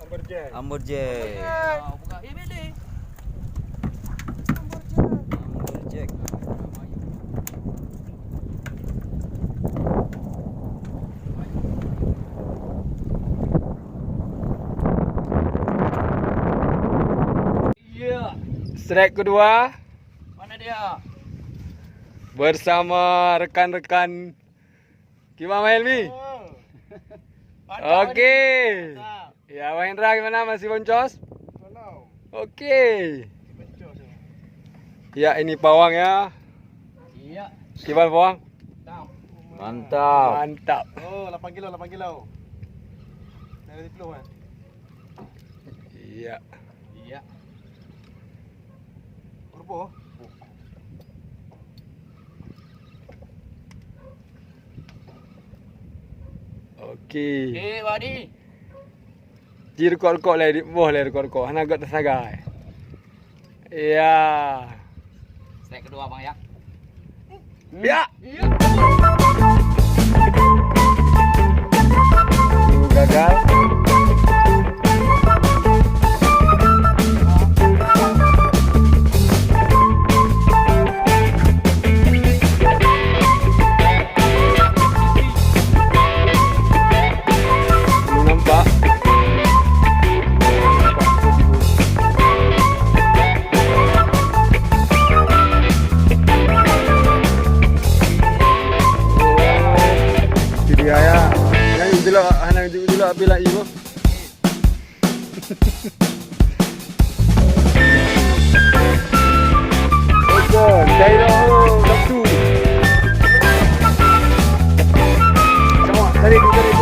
Amberjack. Amberjack. Buka. Beli. Amberjack. Ya. Strike kedua Mana dia? bersama rekan-rekan Kima Mailmi. Okey. Ya, Wahendra gimana, masih boncos? Okey. Ya, ini pawang ya. Iya. Gimana pawang? Mantap. Mantap. Oh, 8 kilo, 8 kilo. Dari 10 kan? Iya. Iya. Kurbo. Okey. Wadi. Ji rekod-rekod lah, boleh rekod-rekod. Hana agak tersagai. Ya. Strike kedua bang ya. Ya. Iya. Gagal. Nampak. Dia ya. Yang dulu, hanya dulu bila ibu. Betul, Jairo Sabtu. Semua, tarik.